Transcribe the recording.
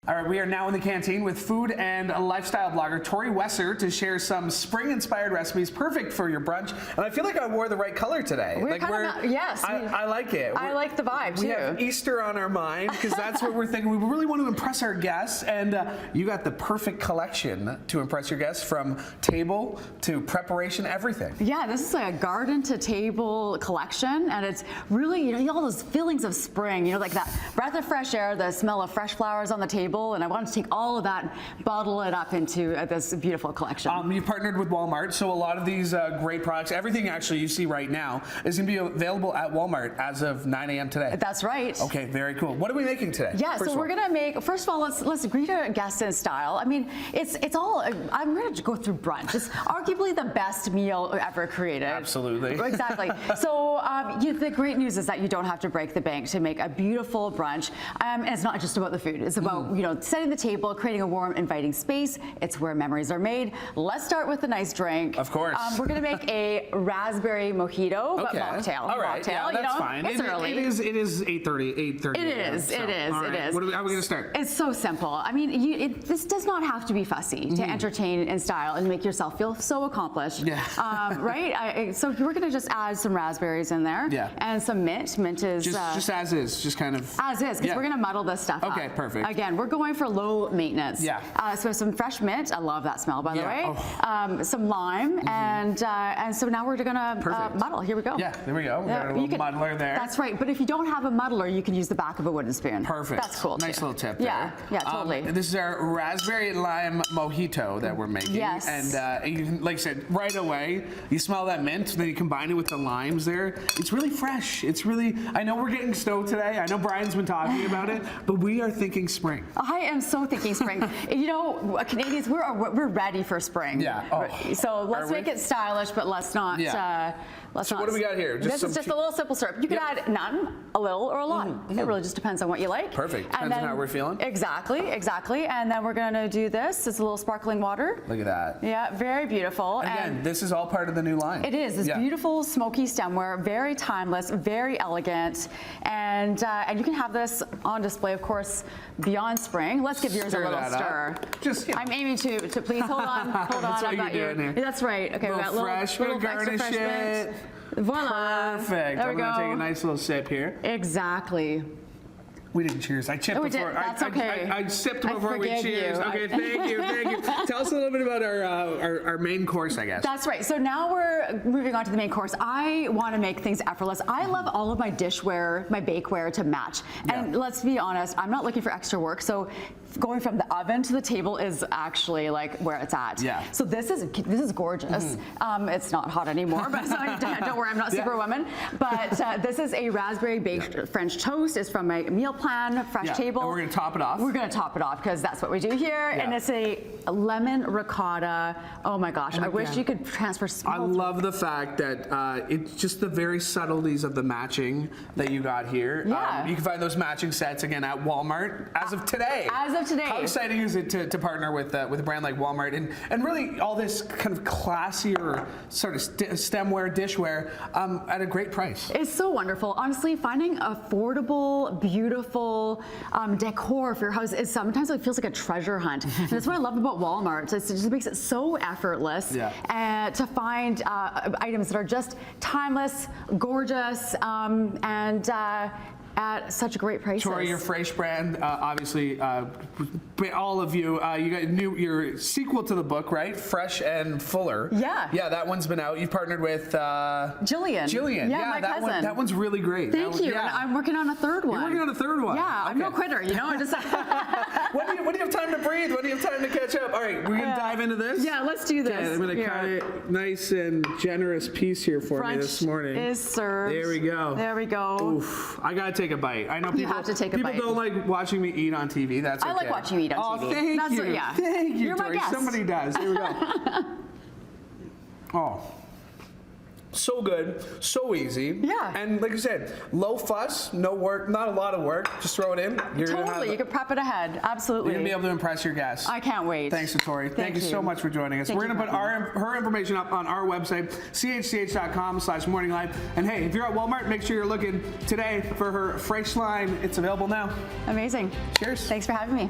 All right, we are now in the canteen with food and lifestyle blogger Tori Wesszer to share some spring-inspired recipes perfect for your brunch. And I feel like I wore the right color today. Yes. I like it. I like the vibe, We too. have Easter on our mind because that's what we're thinking. We really want to impress our guests, and you got the perfect collection to impress your guests, from table to preparation, everything. Yeah, this is like a garden to table collection, and it's really, you know, all those feelings of spring, you know, like that breath of fresh air, the smell of fresh flowers on the table. And I wanted to take all of that and bottle it up into this beautiful collection. You've partnered with Walmart, so a lot of these great products, everything actually you see right now, is going to be available at Walmart as of 9 a.m. today. That's right. Okay, very cool. What are we making today? Yeah, so we're gonna make, first of all, let's greet our guests in style. I mean, it's all, I'm gonna go through brunch. It's arguably the best meal ever created. Absolutely. Exactly. So the great news is that you don't have to break the bank to make a beautiful brunch. And it's not just about the food. It's about, you know, setting the table, creating a warm, inviting space. It's where memories are made. Let's start with a nice drink. Of course. We're gonna make a raspberry mojito, but mocktail. All right, mocktail, yeah, that's fine. It's early. It is 8:30. It is. All right. How are we gonna start? It's so simple. I mean, this does not have to be fussy to entertain in style and make yourself feel so accomplished. Yeah. Right? So we're gonna just add some raspberries in there. Yeah. And some mint. Mint is just as is, just kind of. as is, because we're gonna muddle this stuff up. Okay, perfect. Again, we're going for low maintenance. Yeah. So some fresh mint. I love that smell, by the way. Oh. Some lime, and so now we're gonna muddle. Here we go. Yeah, there we go. We got a little muddler there. That's right. But if you don't have a muddler, you can use the back of a wooden spoon. Perfect. That's cool. Nice too. little tip there. Yeah, totally. This is our raspberry lime mojito that we're making. Yes. And you can, like I said, right away, you smell that mint, then you combine it with the limes there. It's really fresh. It's really, I know we're getting snow today. I know Brian's been talking about it, but we are thinking spring. I am so thinking spring. You know, Canadians, we're ready for spring. Yeah. Oh. So let's make it stylish, but let's not. So what do we got here? This is just a little simple syrup. You can add none, a little, or a lot. It really just depends on what you like. Perfect. Depends on how we're feeling. Exactly. And then we're gonna do this. It's a little sparkling water. Look at that. Yeah, very beautiful. And again, this is all part of the new line. It is. This beautiful smoky stemware, very timeless, very elegant, and you can have this on display, of course, beyond spring. Let's give yours a little stir. I'm aiming to please hold on. That's what I've got you're doing here. That's right. Okay, we got little garnish it. Voila. Perfect. There we go. I'm gonna take a nice little sip here. Exactly. We didn't cheers. I chipped before. That's okay. I sipped before we cheers. You. Okay, thank you. Tell us a little bit about our main course, I guess. That's right. So now we're moving on to the main course. I want to make things effortless. I love all of my dishware, my bakeware to match. And let's be honest, I'm not looking for extra work. So going from the oven to the table is actually like where it's at. Yeah. So this is gorgeous. It's not hot anymore, but don't worry, I'm not Superwoman. But this is a raspberry baked French toast. It's from my meal plan, fresh table. And we're gonna top it off. We're gonna top it off because that's what we do here. And it's a lemon ricotta. Oh my gosh, I wish you could transfer small. I love the fact that it's just the very subtleties of the matching that you got here. Yeah. You can find those matching sets again at Walmart as of today. How exciting is it to partner with a brand like Walmart and really all this kind of classier sort of stemware, dishware at a great price? It's so wonderful. Honestly, finding affordable, beautiful decor for your house is sometimes it feels like a treasure hunt. And that's what I love about Walmart. It just makes it so effortless to find items that are just timeless, gorgeous, and at such great prices. Tori, your fresh brand, obviously, all of you, you got your sequel to the book, right? Fresh and Fuller. Yeah. Yeah, that one's been out. You partnered with Jillian. Yeah, my that cousin. That one's really great. Thank you. And I'm working on a third one. You're working on a third one. Yeah, I'm no quitter. You know, I just. When do you have time to breathe? When do you have time to catch up? All right, we're gonna dive into this. Yeah, let's do this. Okay, I'm gonna cut it nice and generous piece here for me this morning. Is served. There we go. There we go. Oof, I gotta take a bite. I know people have to take a bite. People don't like watching me eat on TV. That's okay. I like watching you eat on TV. Oh, thank you. Thank you, You're Tori. my guest. Somebody does. Here we go. Oh. So good, so easy. Yeah. And like I said, low fuss, no work, not a lot of work. Just throw it in. Totally, you can prep it ahead. Absolutely. You're gonna be able to impress your guests. I can't wait. Thanks to Tori. Thank you so much for joining us. We're gonna put her information up on our website, chch.com/morninglife. And hey, if you're at Walmart, make sure you're looking today for her fresh line. It's available now. Amazing. Cheers. Thanks for having me.